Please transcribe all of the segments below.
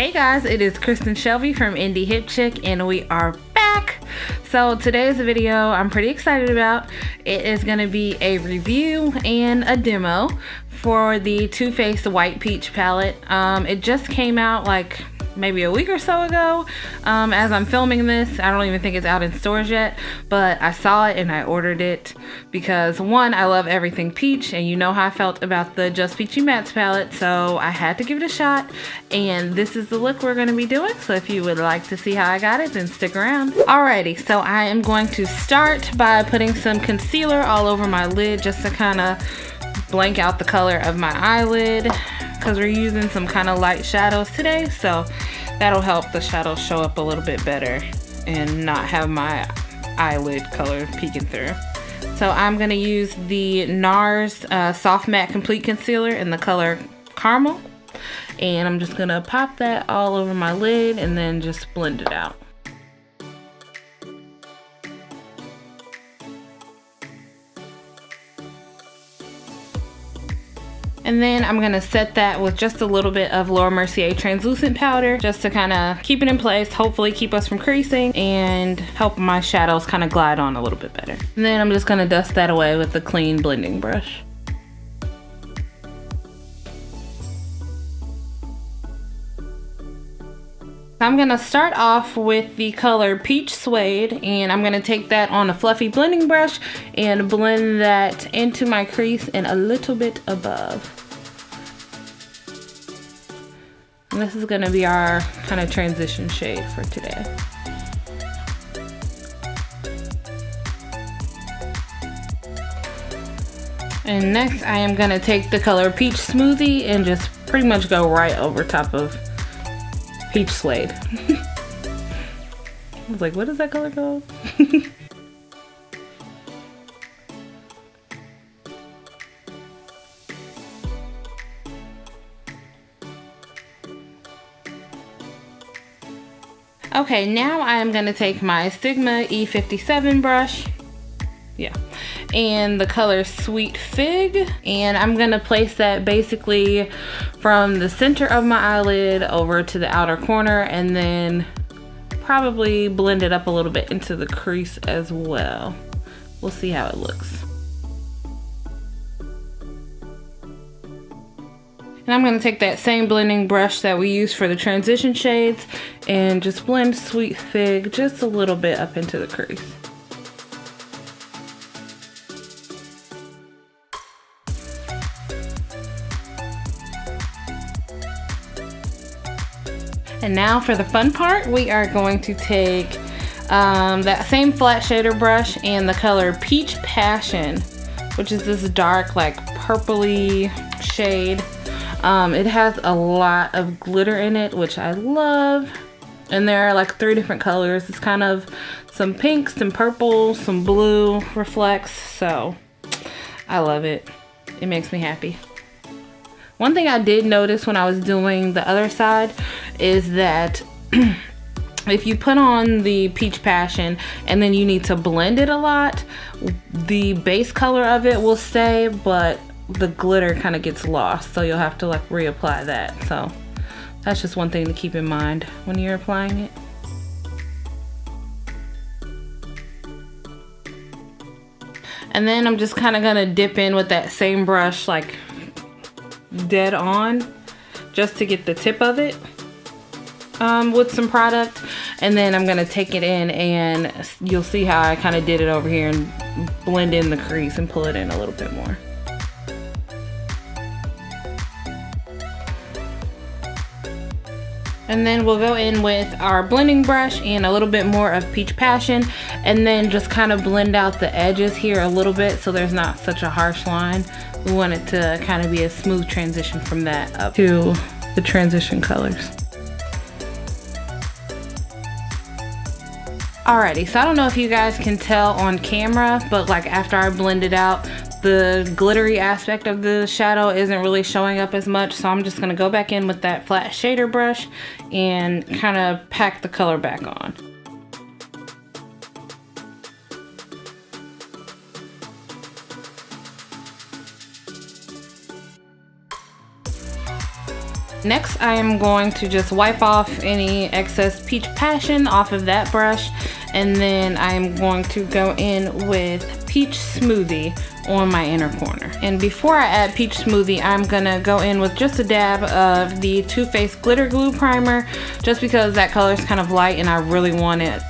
Hey guys, it is Kristin Shelby from Indy Chic, and we are back. So today's video I'm pretty excited about. It is going to be a review and a demo for the Too Faced White Peach palette. It just came out like maybe a week or so ago. As I'm filming this, I don't even think it's out in stores yet, but I saw it and I ordered it because one, I love everything peach, and you know how I felt about the Just Peachy Mattes palette, so I had to give it a shot, and this is the look we're going to be doing. So if you would like to see how I got it, then stick around. Alrighty, so I am going to start by putting some concealer all over my lid just to kind of blank out the color of my eyelid, because we're using some kind of light shadows today, so that'll help the shadows show up a little bit better and not have my eyelid color peeking through. So I'm going to use the NARS Soft Matte Complete Concealer in the color Caramel, and I'm just going to pop that all over my lid and then just blend it out. And then I'm gonna set that with just a little bit of Laura Mercier translucent powder just to kind of keep it in place, hopefully keep us from creasing and help my shadows kind of glide on a little bit better. And then I'm just gonna dust that away with the clean blending brush. I'm gonna start off with the color Peach Suede, and I'm gonna take that on a fluffy blending brush and blend that into my crease and a little bit above. And this is gonna be our kind of transition shade for today. And next I am gonna take the color Peach Smoothie and just pretty much go right over top of Peach Suede. I was like, what is that color called? Okay, now I am going to take my Sigma E57 brush. Yeah. And the color Sweet Fig, and I'm gonna place that basically from the center of my eyelid over to the outer corner, and then probably blend it up a little bit into the crease as well. We'll see how it looks. And I'm gonna take that same blending brush that we used for the transition shades and just blend Sweet Fig just a little bit up into the crease. And now for the fun part, we are going to take that same flat shader brush and the color Peach Passion, which is this dark, like purpley shade. It has a lot of glitter in it, which I love. And there are like 3 different colors. It's kind of some pink, some purple, some blue reflects. So I love it. It makes me happy. One thing I did notice when I was doing the other side is that if you put on the Peach Passion and then you need to blend it a lot, the base color of it will stay, but the glitter kind of gets lost, so you'll have to like reapply that. So that's just one thing to keep in mind when you're applying it. And then I'm just kind of gonna dip in with that same brush, like dead on, just to get the tip of it with some product, and then I'm gonna take it in, and you'll see how I kind of did it over here and blend in the crease and pull it in a little bit more. And then we'll go in with our blending brush and a little bit more of Peach Passion, and then just kind of blend out the edges here a little bit so there's not such a harsh line. We want it to kind of be a smooth transition from that up to the transition colors. Alrighty, so I don't know if you guys can tell on camera, but like after I blend it out, the glittery aspect of the shadow isn't really showing up as much, so I'm just gonna go back in with that flat shader brush and kind of pack the color back on. Next, I am going to just wipe off any excess Peach Passion off of that brush, and then I'm going to go in with Peach Smoothie on my inner corner. And before I add Peach Smoothie, I'm gonna go in with just a dab of the Too Faced Glitter Glue Primer, just because that color is kind of light and I really want it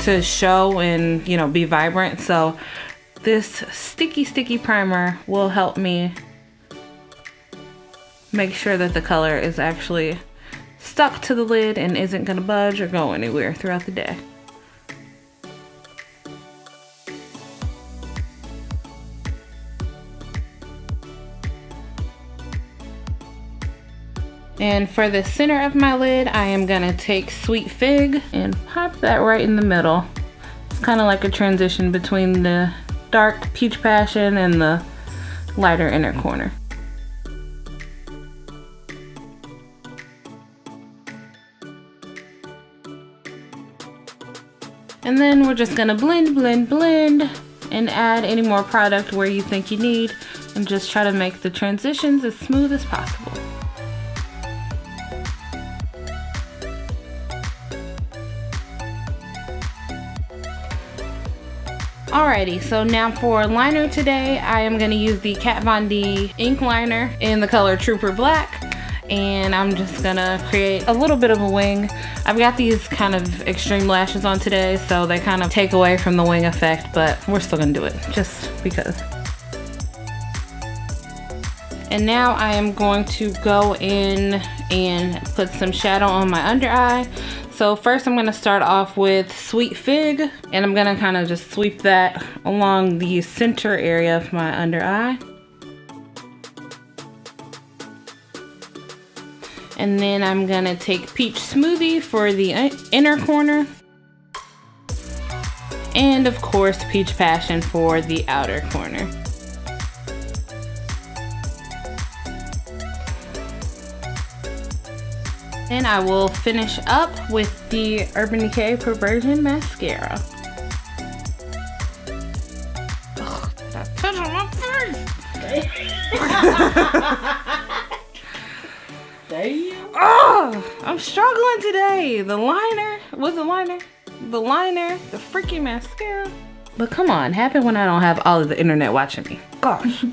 to show and, you know, be vibrant. So this sticky primer will help me make sure that the color is actually stuck to the lid and isn't gonna budge or go anywhere throughout the day. And for the center of my lid, I am gonna take Sweet Fig and pop that right in the middle. It's kind of like a transition between the dark Peach Passion and the lighter inner corner. And then we're just gonna blend and add any more product where you think you need, and just try to make the transitions as smooth as possible. Alrighty, so now for liner today, I am gonna use the Kat Von D ink liner in the color Trooper Black. And I'm just gonna create a little bit of a wing. I've got these kind of extreme lashes on today, so they kind of take away from the wing effect, but we're still gonna do it just because. And now I am going to go in and put some shadow on my under eye. So first I'm gonna start off with Sweet Fig, and I'm gonna kind of just sweep that along the center area of my under eye. And then I'm gonna take Peach Smoothie for the inner corner. And of course, Peach Passion for the outer corner. Then I will finish up with the Urban Decay Perversion Mascara. Ugh, did I touch on my face? Oh, I'm struggling today. The liner, what's the liner? The liner, the freaking mascara. But come on, happen when I don't have all of the internet watching me. Gosh.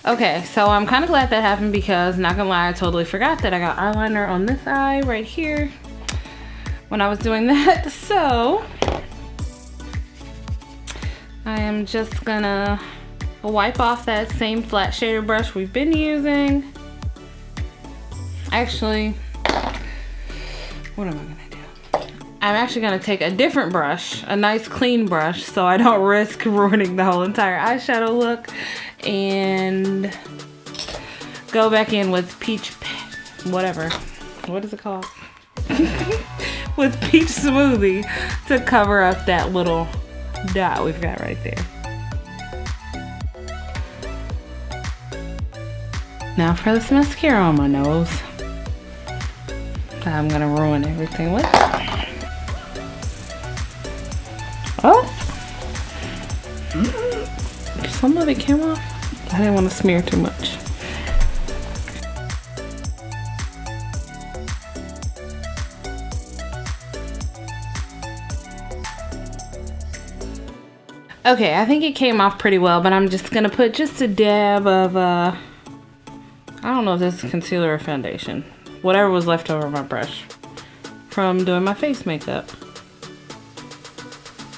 Okay, so I'm kind of glad that happened because, not gonna lie, I totally forgot that I got eyeliner on this eye right here when I was doing that. So I am just gonna wipe off that same flat shader brush we've been using. Actually, what am I gonna do? I'm actually gonna take a different brush, a nice clean brush, so I don't risk ruining the whole entire eyeshadow look, and go back in with whatever. What is it called? With Peach Smoothie to cover up that little dot we've got right there. Now for this mascara on my nose, I'm gonna ruin everything with. Oh, some of it came off. I didn't want to smear too much. Okay, I think it came off pretty well, but I'm just gonna put just a dab of I don't know if this is concealer or foundation. Whatever was left over my brush from doing my face makeup.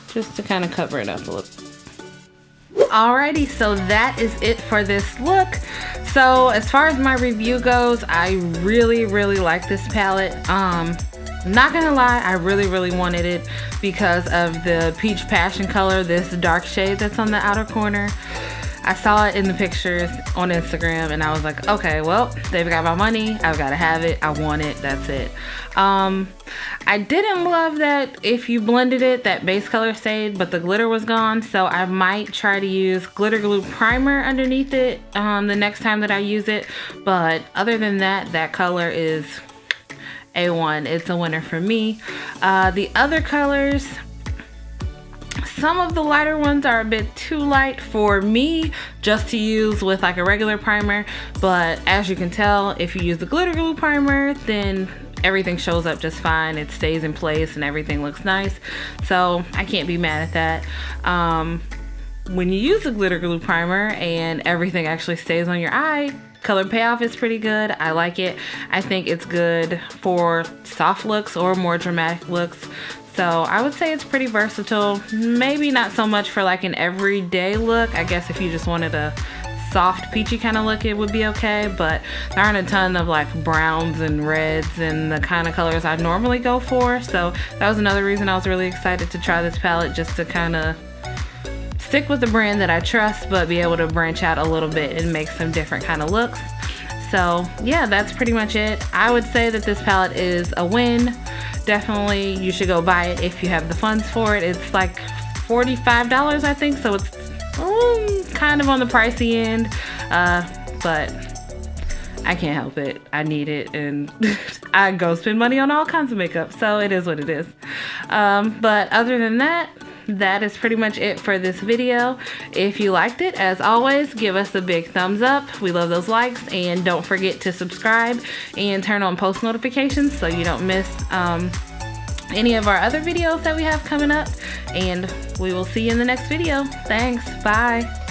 Just to kind of cover it up a little. Alrighty, so that is it for this look. So as far as my review goes, I really like this palette. Not gonna lie, I really wanted it because of the Peach Passion color, this dark shade that's on the outer corner. I saw it in the pictures on Instagram and I was like, okay, well, they've got my money. I've got to have it. I want it. That's it. I didn't love that if you blended it, that base color stayed, but the glitter was gone. So I might try to use glitter glue primer underneath it the next time that I use it. But other than that, that color is A1. It's a winner for me. The other colors, some of the lighter ones are a bit too light for me just to use with like a regular primer, but as you can tell, if you use the glitter glue primer, then everything shows up just fine. It stays in place and everything looks nice, so I can't be mad at that. When you use the glitter glue primer and everything actually stays on your eye, color payoff is pretty good. I like it. I think it's good for soft looks or more dramatic looks. So I would say it's pretty versatile. Maybe not so much for like an everyday look. I guess if you just wanted a soft peachy kind of look, it would be okay, but there aren't a ton of like browns and reds and the kind of colors I normally go for. So that was another reason I was really excited to try this palette, just to kind of stick with the brand that I trust, but be able to branch out a little bit and make some different kind of looks. So yeah, that's pretty much it. I would say that this palette is a win. Definitely you should go buy it if you have the funds for it. It's like $45, I think, so it's kind of on the pricey end, but I can't help it. I need it, and I go spend money on all kinds of makeup, so it is what it is. But other than that, that is pretty much it for this video. If you liked it, as always, give us a big thumbs up. We love those likes, and don't forget to subscribe and turn on post notifications so you don't miss any of our other videos that we have coming up, and we will see you in the next video. Thanks. Bye.